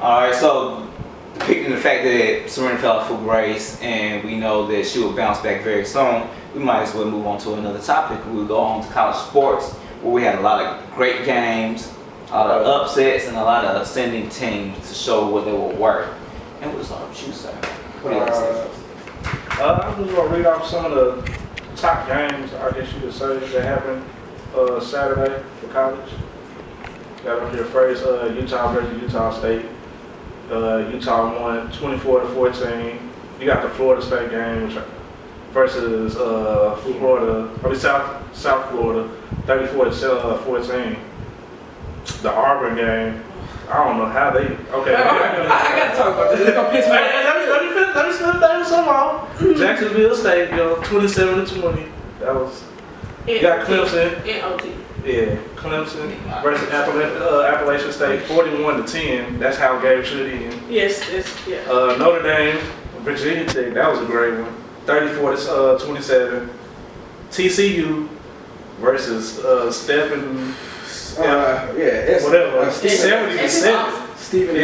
All right, so depicting the fact that Serena fell out for grace and we know that she will bounce back very soon, we might as well move on to another topic. We'll go on to college sports, where we had a lot of great games, a lot of upsets, and a lot of ascending teams to show what they were worth. And we'll start with you, sir. What do you have to say? I'm just going to read off some of the top games, I guess you could say, that happened Saturday for college. Got up here first, Utah versus Utah State. Utah won 24-14. You got the Florida State game versus South Florida, 34-14. The Auburn game, I don't know how they. Okay, I got to talk about this. It's gonna piss me off. Let me finish some off. Jacksonville State, 27-20. That was. You got Clemson. In OT. Yeah, Clemson versus Appalachian State, 41-10. That's how the game should end. Yes, yeah. Notre Dame, Virginia Tech, that was a great one. 34-27. TCU versus Stephen. Whatever. 70-7. Stephen.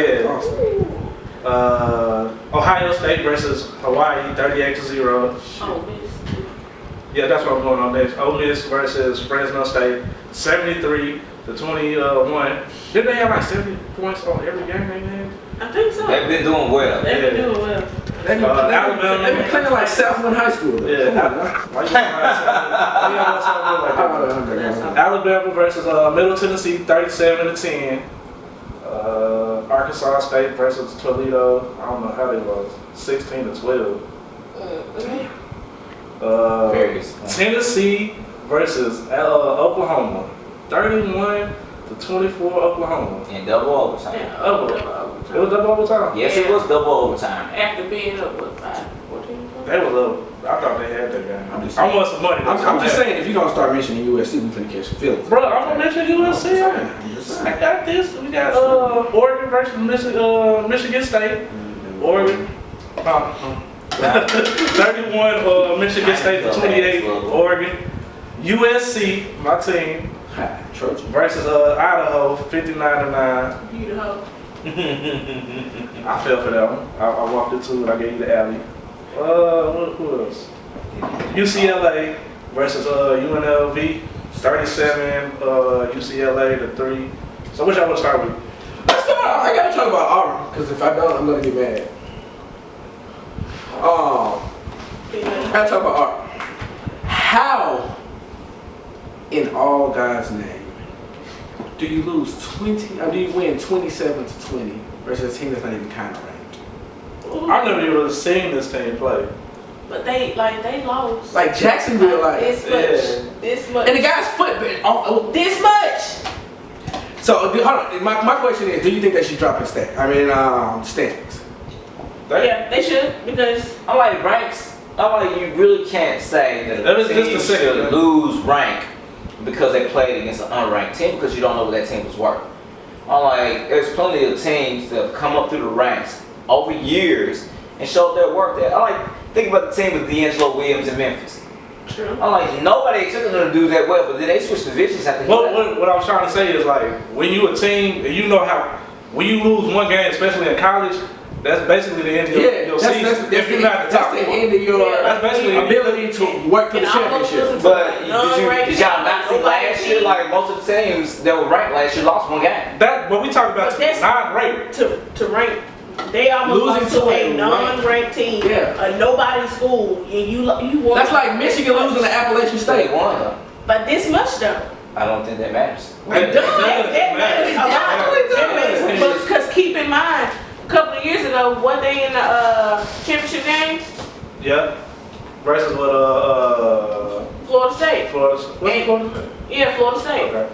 Ohio State versus Hawaii, 38-0. Oh, Miss. Yeah, that's what I'm going on next. Ole Miss versus Fresno State, 73-21. Didn't they have like 70 points on every game they had? I think so. They've been doing well. They've been doing well. Alabama. They've been playing like Southland High School. Yeah. Why you Alabama versus Middle Tennessee, 37-10. Arkansas State versus Toledo. I don't know how they lost. 16-12. Tennessee versus Oklahoma, 31-24 Oklahoma. In double overtime. It was double overtime? Yes, it was double overtime. After being up, what, 14? They was up. I thought they had that game. I want some money. I'm just saying, if you're going to start mentioning USC, we finna catch some feelings. Bro, I'm going to mention USC. I got this. We got Oregon versus Michigan State. Oregon. 31 Michigan State to 28 Oregon. USC, my team, versus Idaho, 59-9. Beautiful. I fell for that one. I walked into it. I gave you the alley. Who else? UCLA versus UNLV, 37. UCLA to 3. So which I want to start with? Let's start. I gotta talk about Auburn because if I don't, I'm gonna get mad. I gotta talk about Auburn. How, in all God's name, do you lose 20? Or do you win 27-20 versus a team that's not even kind of ranked? I've never even seen this team play. But they lost. Like Jacksonville, like this much. And the guy's foot, this much. So hold on. My question is, do you think they should drop in standings? Yeah, they should, because I like ranks. I like you really can't say that a team should lose rank because they played against an unranked team because you don't know what that team was worth. I like there's plenty of teams that have come up through the ranks over years and showed their work there. I like think about the team with D'Angelo Williams in Memphis. True. I'm like nobody expected them to do that well, but then they switched divisions after. What I was trying to say is like when you a team and you know how when you lose one game, especially in college. That's basically the end of your season. If you're not the top that's the end of your that's basically ability to work for the championship. But did y'all not see last year? Like most of the teams that were ranked last year lost one game. But we talking about non-ranked. To rank, they almost lost to a non-ranked team, a nobody school, and you won. That's like Michigan losing to Appalachian State. They won though. But this much though. I don't think that matters. That matters. Because keep in mind. A couple of years ago, were they in the championship game? Yeah. Versus what? Florida State. Florida State? Yeah, Florida State. Okay.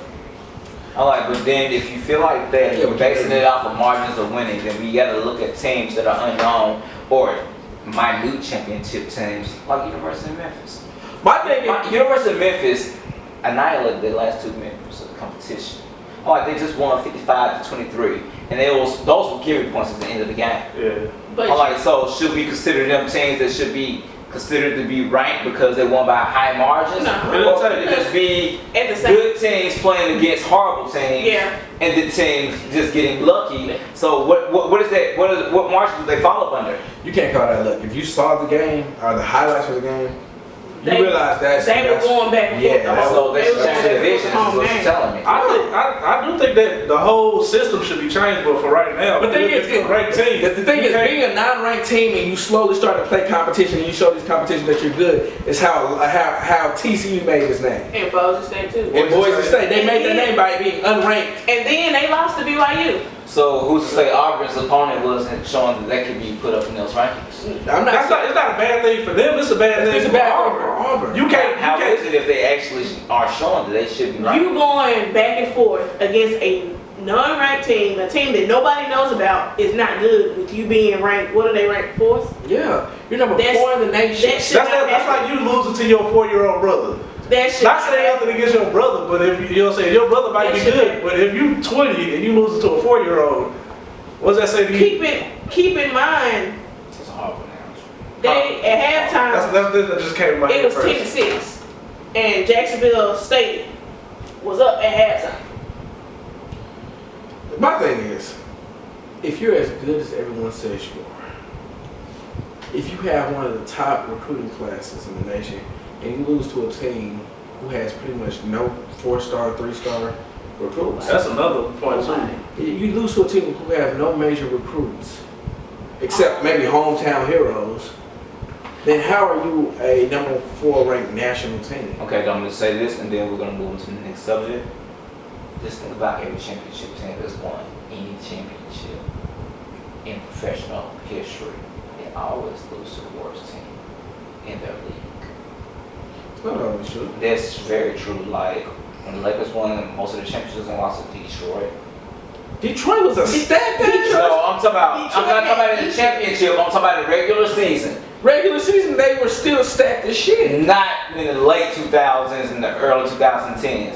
I like, but then if you feel like that, you're basing it off of margins of winning, then we got to look at teams that are unknown or minute championship teams like University of Memphis. My thing is, University of Memphis annihilated their last 2 members of the competition. Oh, like they just won 55-23, and those were giving points at the end of the game. Yeah. But like, so should we consider them teams that should be considered to be ranked because they won by high margins? No. Or could it just be good teams playing against horrible teams? Yeah. and the teams just getting lucky. So what is that? What margin do they fall up under? You can't call that luck. If you saw the game or the highlights of the game, you realize they were going back and forth. Yeah, So they should change the division. Is what you're telling me. I do think that the whole system should be changed, but for right now, But the thing is, it's a ranked team. the thing is, being a non-ranked team and you slowly start to play competition and you show these competitions that you're good is how TCU made his name. And Boise State too. And Boise State, they made their name by being unranked. And then they lost to BYU. So who's to say Auburn's opponent wasn't showing that they could be put up in those rankings? It's not a bad thing for them. It's a bad thing for Auburn. You can't. How is it if they actually are showing that they should be ranked? You going back and forth against a non-ranked team, a team that nobody knows about, is not good with you being ranked. What are they ranked fourth? Yeah, you're number 4 in the nation. That's like you losing to your 4-year-old brother. Not saying nothing against your brother, but if you know what I'm saying, your brother might be good, but if you 20 and you lose to a 4-year-old, what does that say to you? Keep in mind, It's a Auburn now. they at halftime That just came to my head it was first. 10-6, and Jacksonville State was up at halftime. My thing is, if you're as good as everyone says you are, if you have one of the top recruiting classes in the nation, and you lose to a team who has pretty much no 4-star, 3-star recruits. That's another point too. You lose to a team who has no major recruits, except maybe hometown heroes. Then how are you a number 4 ranked national team? Okay, I'm going to say this, and then we're going to move on to the next subject. Just think about every championship team that's won any championship in professional history. They always lose to the worst team in their league. It's not always true. That's very true. Like when the Lakers won most of the championships and lost to Detroit. Detroit was a stat team. No, I'm not talking about in the championship. I'm talking about the regular season. Regular season, they were still stacked as shit. Not in the late 2000s and the early 2010s.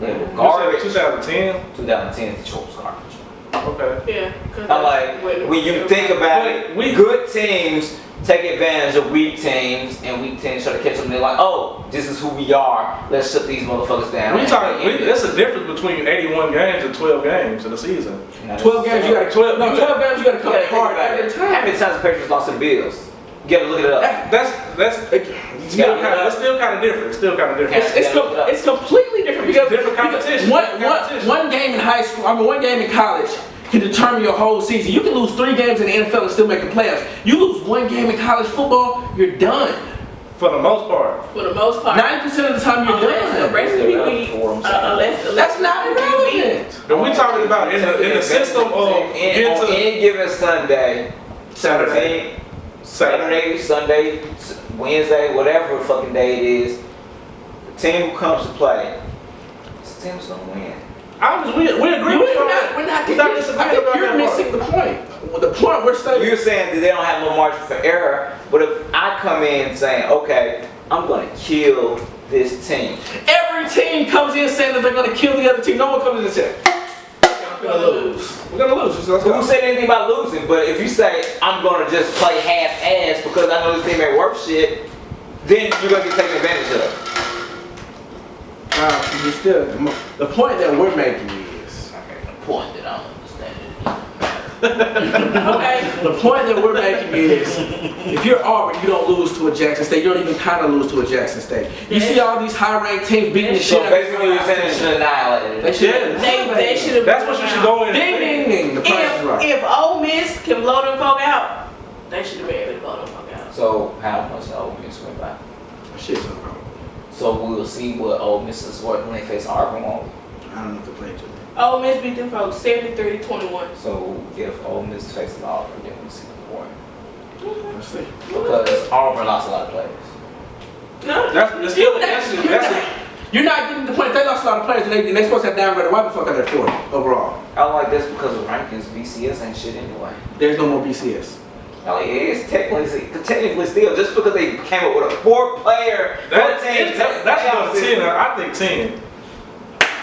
They were garbage. 2010? 2010, Detroit was garbage. Okay. Yeah. I'm like, when you think about it, good teams take advantage of weak teams, and weak teams try to catch them. They're like, oh, this is who we are. Let's shut these motherfuckers down. There's a difference between 81 games and 12 games in the season. 12 games, you got to 12 games, you got to come hard every time. How many times the Patriots lost to the Bills? You gotta look it up. That's still kind of different. It's still kind of different. It's completely different because different competition. One game in high school, one game in college can determine your whole season. You can lose 3 games in the NFL and still make the playoffs. You lose 1 game in college football, you're done. For the most part. 90% of the time you're done. The rest of the people, that's not irrelevant. And we're talking about in the system of on any given Sunday, Saturday, Sunday, Wednesday, whatever fucking day it is, the team who comes to play, this team's gonna win. We agree with you. We're not disagreeing about you're missing the point. The point we're studying. You're saying that they don't have no margin for error, but if I come in saying, okay, I'm gonna kill this team. Every team comes in saying that they're gonna kill the other team. No one comes in and says, we're gonna lose. We're gonna lose. So who said anything about losing? But if you say I'm gonna just play half-ass because I know this team ain't worth shit, then you're gonna get taken advantage of. You still, the point that we're making is the point that I don't understand Okay. The point that we're making is if you're Auburn, you don't lose to a Jackson State. You don't even kind of lose to a Jackson State. You see all these high-ranked teams beating the shit out of basically you're saying they should annihilate it. They should have. That's what you should go in. Ding, ding, ding. The price is right. If Ole Miss can blow them folk out, they should have been able to blow them folk out. So how much did Ole Miss win by? Shit's no problem. So we'll see what Ole Miss is worth when they face Auburn. I don't know if they played you. Ole Miss beat them folks 73-21. So if Ole Miss faces Auburn, then we'll see the point. Let's see. Because Auburn lost a lot of players. No, You're not getting the point. If they lost a lot of players and they're supposed to have downgraded. Why the fuck are they 4th overall? I like this because of rankings. BCS ain't shit anyway. There's no more BCS. It is technically still just because they came up with a 4-player. That's about 10. I think 10.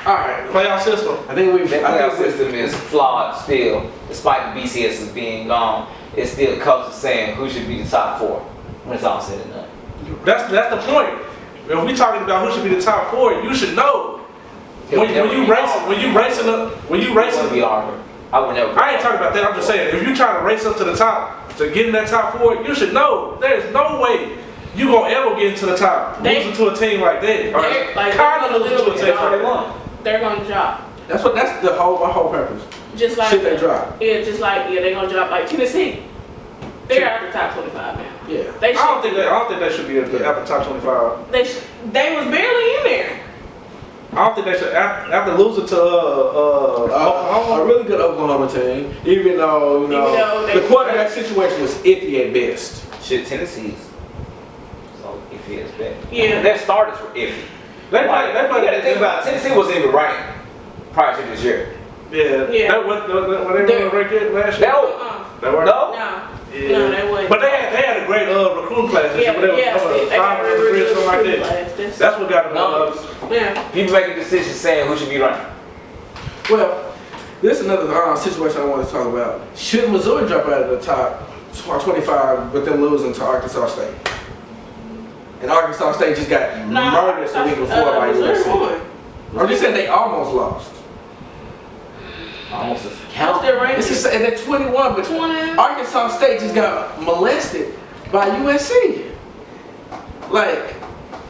All right, playoff system. I think the playoff system is flawed still, despite the BCS being gone. It's still culture saying who should be the top 4 when it's all said and done. That's the point. When we talking about who should be the top 4, you should know when you racing up, Wouldn't be Auburn. I would never. I ain't talking about that. I'm just saying, if you try to race up to the top to get in that top 4, you should know there's no way you gonna ever get into the top losing to a team like that. Or kind of losing to a team like that. They're gonna drop. That's the whole purpose. Just like Should they drop? Yeah, just like they're gonna drop like Tennessee. They're out the top 25 now. Yeah. They should, I don't think they should be at the top 25. They was barely in there. I don't think they should after losing to a really good Oklahoma team, even though the quarterback situation was iffy at best. Shit, Tennessee's. So iffy as best. Yeah. Their starters were iffy. They You gotta think about it. Tennessee wasn't even ranked prior to this year. Yeah. That what they were ranked at last year. They were. No. Yeah. No, they wouldn't. But they had a great recruiting class. Yeah, But they were 5 or 3 or something like that. Class. That's what got them. Yeah. People making decisions saying who should be ranked. Well, this is another situation I want to talk about. Should Missouri drop out of the top 25 with them losing to Arkansas State? And Arkansas State just got murdered the week before by USC. I'm just saying they almost lost. Almost as How's their ranking? This is at 21, but 20. Arkansas State just got molested by USC. Like,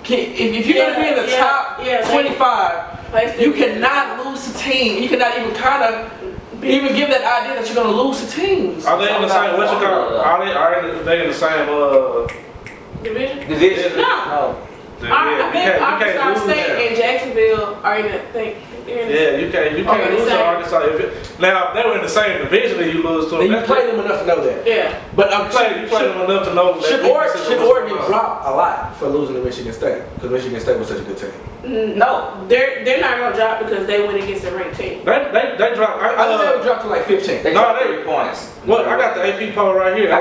if you're gonna be in the top 25, you cannot lose to team. You cannot even even give that idea that you're gonna lose to teams. Are they in the same? What's it called? Are they in the same Division? No. I think Arkansas State and Jacksonville are in the thing. Yeah, you can't lose to Arkansas. Now, if they were in the same division and you lose to them, then you play them enough to know that. Yeah. But you play them enough to know that. Should Oregon drop a lot for losing to Michigan State? Because Michigan State was such a good team. No, they're not gonna drop because they went against a ranked team. They dropped. I think they would drop to like 15. They dropped 3 points. Well, I got the AP poll right here.